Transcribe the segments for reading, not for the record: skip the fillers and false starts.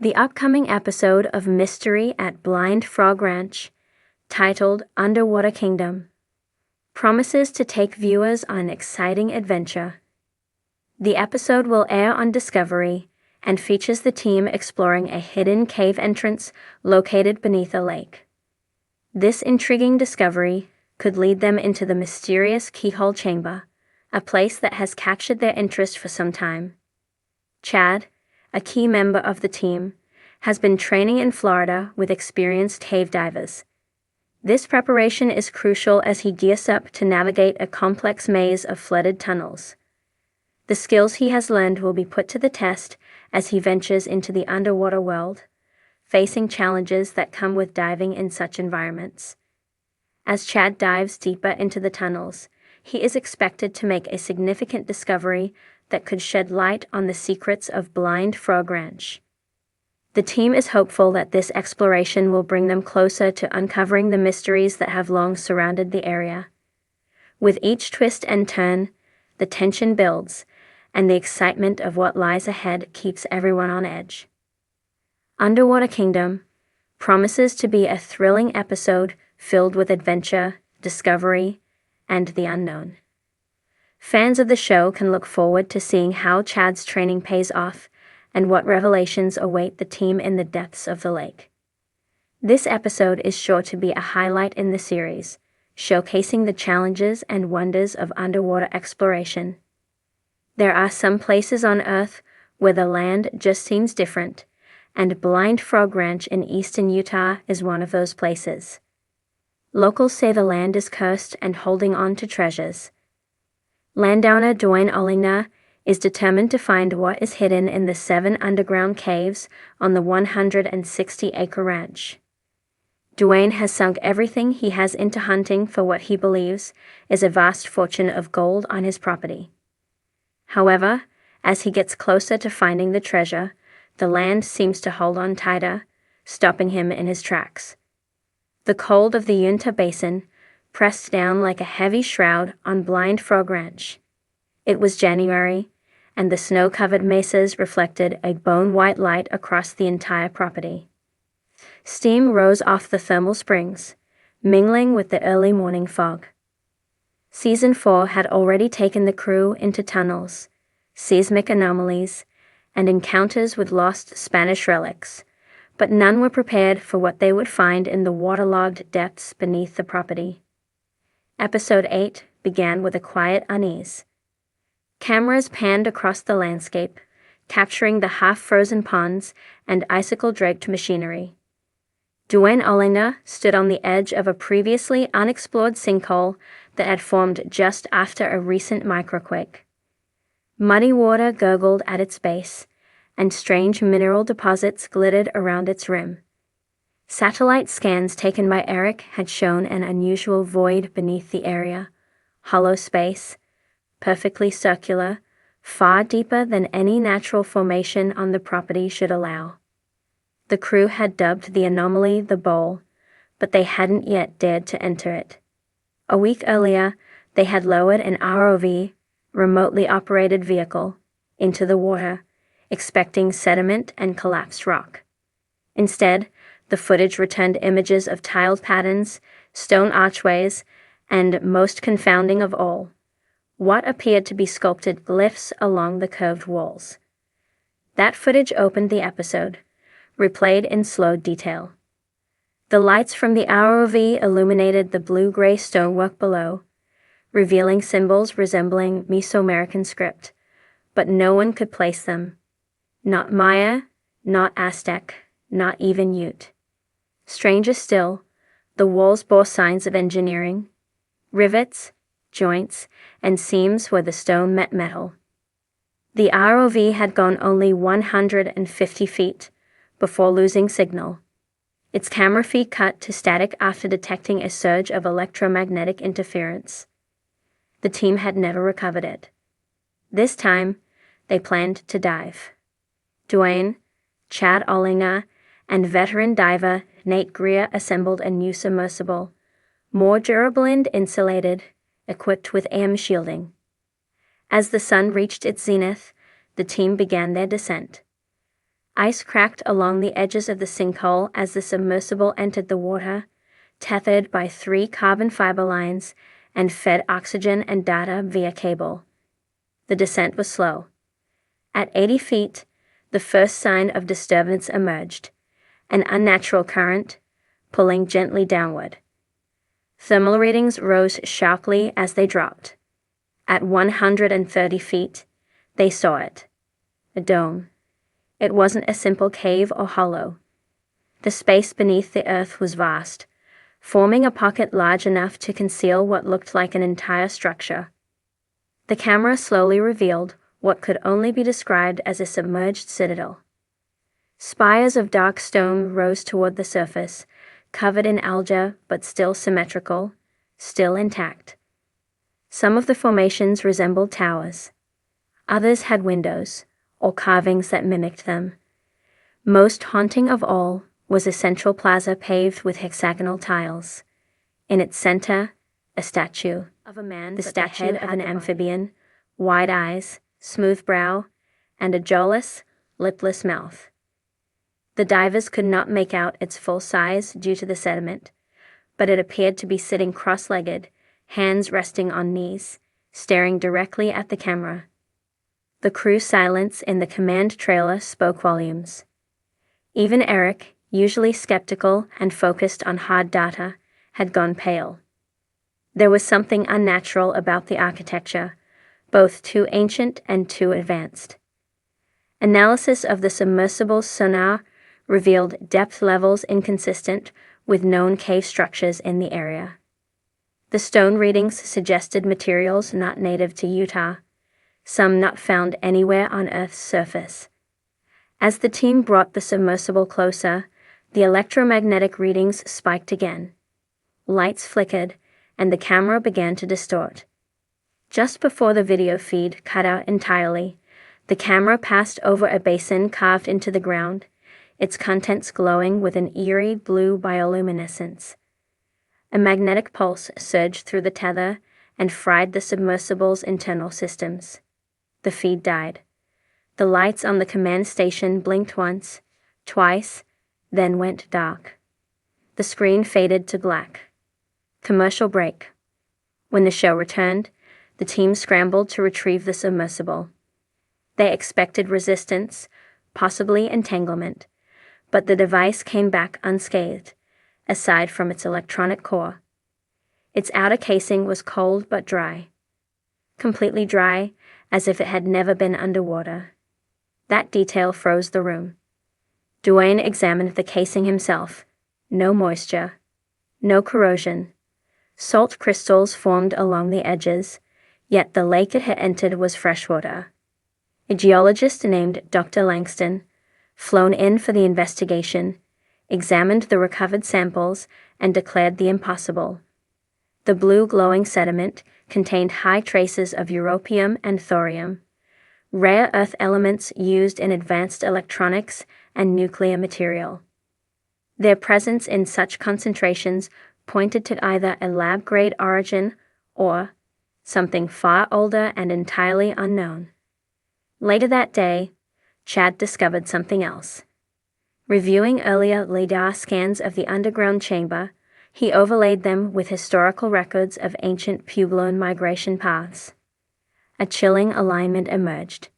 The upcoming episode of Mystery at Blind Frog Ranch, titled Underwater Kingdom, promises to take viewers on an exciting adventure. The episode will air on Discovery and features the team exploring a hidden cave entrance located beneath a lake. This intriguing discovery could lead them into the mysterious keyhole chamber, a place that has captured their interest for some time. Chad, a key member of the team, has been training in Florida with experienced cave divers. This preparation is crucial as he gears up to navigate a complex maze of flooded tunnels. The skills he has learned will be put to the test as he ventures into the underwater world, facing challenges that come with diving in such environments. As Chad dives deeper into the tunnels, he is expected to make a significant discovery that could shed light on the secrets of Blind Frog Ranch. The team is hopeful that this exploration will bring them closer to uncovering the mysteries that have long surrounded the area. With each twist and turn, the tension builds, and the excitement of what lies ahead keeps everyone on edge. Underwater Kingdom promises to be a thrilling episode filled with adventure, discovery, and the unknown. Fans of the show can look forward to seeing how Chad's training pays off and what revelations await the team in the depths of the lake. This episode is sure to be a highlight in the series, showcasing the challenges and wonders of underwater exploration. There are some places on Earth where the land just seems different, and Blind Frog Ranch in eastern Utah is one of those places. Locals say the land is cursed and holding on to treasures. Landowner Dwayne Olina is determined to find what is hidden in the 7 underground caves on the 160-acre ranch. Dwayne has sunk everything he has into hunting for what he believes is a vast fortune of gold on his property. However, as he gets closer to finding the treasure, the land seems to hold on tighter, stopping him in his tracks. The cold of the Uinta Basin pressed down like a heavy shroud on Blind Frog Ranch. It was January, and the snow-covered mesas reflected a bone-white light across the entire property. Steam rose off the thermal springs, mingling with the early morning fog. Season 4 had already taken the crew into tunnels, seismic anomalies, and encounters with lost Spanish relics, but none were prepared for what they would find in the waterlogged depths beneath the property. Episode 8 began with a quiet unease. Cameras panned across the landscape, capturing the half-frozen ponds and icicle-draped machinery. Dwayne Olina stood on the edge of a previously unexplored sinkhole that had formed just after a recent microquake. Muddy water gurgled at its base, and strange mineral deposits glittered around its rim. Satellite scans taken by Eric had shown an unusual void beneath the area, hollow space, perfectly circular, far deeper than any natural formation on the property should allow. The crew had dubbed the anomaly the Bowl, but they hadn't yet dared to enter it. A week earlier, they had lowered an ROV, remotely operated vehicle, into the water, expecting sediment and collapsed rock. Instead, the footage returned images of tiled patterns, stone archways, and, most confounding of all, what appeared to be sculpted glyphs along the curved walls. That footage opened the episode, replayed in slow detail. The lights from the ROV illuminated the blue-gray stonework below, revealing symbols resembling Mesoamerican script, but no one could place them. Not Maya, not Aztec, not even Ute. Stranger still, the walls bore signs of engineering, rivets, joints, and seams where the stone met metal. The ROV had gone only 150 feet before losing signal. Its camera feed cut to static after detecting a surge of electromagnetic interference. The team had never recovered it. This time, they planned to dive. Dwayne, Chad Olina, and veteran diver Nate Greer assembled a new submersible, more durable and insulated, equipped with AM shielding. As the sun reached its zenith, the team began their descent. Ice cracked along the edges of the sinkhole as the submersible entered the water, tethered by 3 carbon fiber lines and fed oxygen and data via cable. The descent was slow. At 80 feet, the first sign of disturbance emerged, an unnatural current, pulling gently downward. Thermal readings rose sharply as they dropped. At 130 feet, they saw it. A dome. It wasn't a simple cave or hollow. The space beneath the earth was vast, forming a pocket large enough to conceal what looked like an entire structure. The camera slowly revealed what could only be described as a submerged citadel. Spires of dark stone rose toward the surface, covered in algae but still symmetrical, still intact. Some of the formations resembled towers. Others had windows, or carvings that mimicked them. Most haunting of all was a central plaza paved with hexagonal tiles. In its center, a statue of a man, the head of an amphibian, wide eyes, smooth brow, and a jawless, lipless mouth. The divers could not make out its full size due to the sediment, but it appeared to be sitting cross-legged, hands resting on knees, staring directly at the camera. The crew's silence in the command trailer spoke volumes. Even Eric, usually skeptical and focused on hard data, had gone pale. There was something unnatural about the architecture, both too ancient and too advanced. Analysis of the submersible's sonar revealed depth levels inconsistent with known cave structures in the area. The stone readings suggested materials not native to Utah, some not found anywhere on Earth's surface. As the team brought the submersible closer, the electromagnetic readings spiked again. Lights flickered, and the camera began to distort. Just before the video feed cut out entirely, the camera passed over a basin carved into the ground, its contents glowing with an eerie blue bioluminescence. A magnetic pulse surged through the tether and fried the submersible's internal systems. The feed died. The lights on the command station blinked once, twice, then went dark. The screen faded to black. Commercial break. When the show returned, the team scrambled to retrieve the submersible. They expected resistance, possibly entanglement, but the device came back unscathed, aside from its electronic core. Its outer casing was cold but dry. Completely dry, as if it had never been underwater. That detail froze the room. Duane examined the casing himself. No moisture. No corrosion. Salt crystals formed along the edges, yet the lake it had entered was freshwater. A geologist named Dr. Langston, flown in for the investigation, examined the recovered samples and declared the impossible. The blue glowing sediment contained high traces of europium and thorium, rare earth elements used in advanced electronics and nuclear material. Their presence in such concentrations pointed to either a lab-grade origin or something far older and entirely unknown. Later that day, Chad discovered something else. Reviewing earlier LIDAR scans of the underground chamber, he overlaid them with historical records of ancient Puebloan migration paths. A chilling alignment emerged.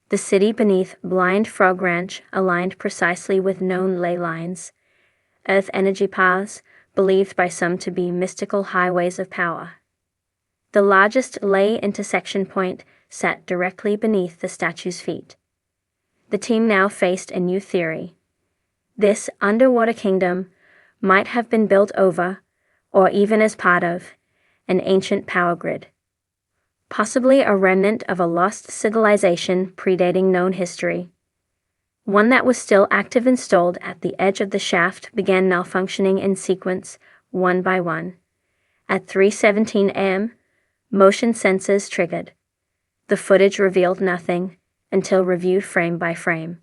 The city beneath Blind Frog Ranch aligned precisely with known ley lines, Earth energy paths believed by some to be mystical highways of power. The largest ley intersection point sat directly beneath the statue's feet. The team now faced a new theory. This underwater kingdom might have been built over, or even as part of, an ancient power grid. Possibly a remnant of a lost civilization predating known history. One that was still active installed at the edge of the shaft began malfunctioning in sequence, one by one. At 3:17 a.m., motion sensors triggered. The footage revealed nothing until reviewed frame by frame.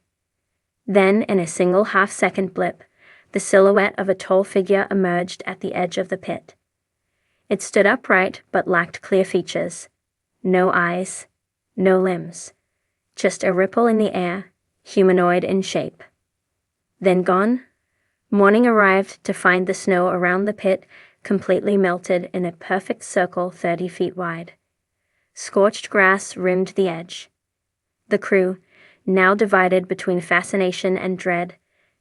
Then, in a single half-second blip, the silhouette of a tall figure emerged at the edge of the pit. It stood upright but lacked clear features. No eyes, no limbs. Just a ripple in the air, humanoid in shape. Then gone. Morning arrived to find the snow around the pit completely melted in a perfect circle 30 feet wide. Scorched grass rimmed the edge. The crew, now divided between fascination and dread,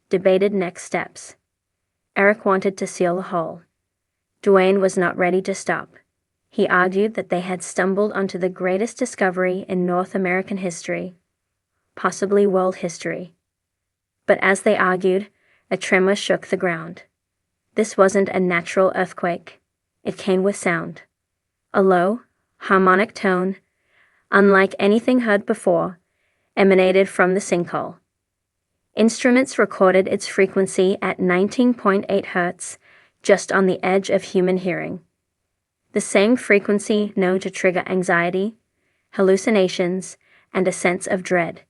debated next steps. Eric wanted to seal the hole. Dwayne was not ready to stop. He argued that they had stumbled onto the greatest discovery in North American history, possibly world history. But as they argued, a tremor shook the ground. This wasn't a natural earthquake. It came with sound. A low, harmonic tone, unlike anything heard before, emanated from the sinkhole. Instruments recorded its frequency at 19.8 Hz, just on the edge of human hearing. The same frequency known to trigger anxiety, hallucinations, and a sense of dread.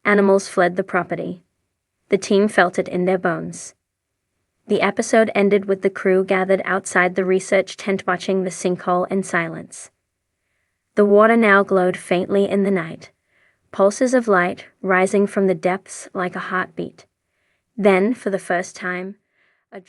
Animals fled the property. The team felt it in their bones. The episode ended with the crew gathered outside the research tent watching the sinkhole in silence. The water now glowed faintly in the night, pulses of light rising from the depths like a heartbeat. Then, for the first time, a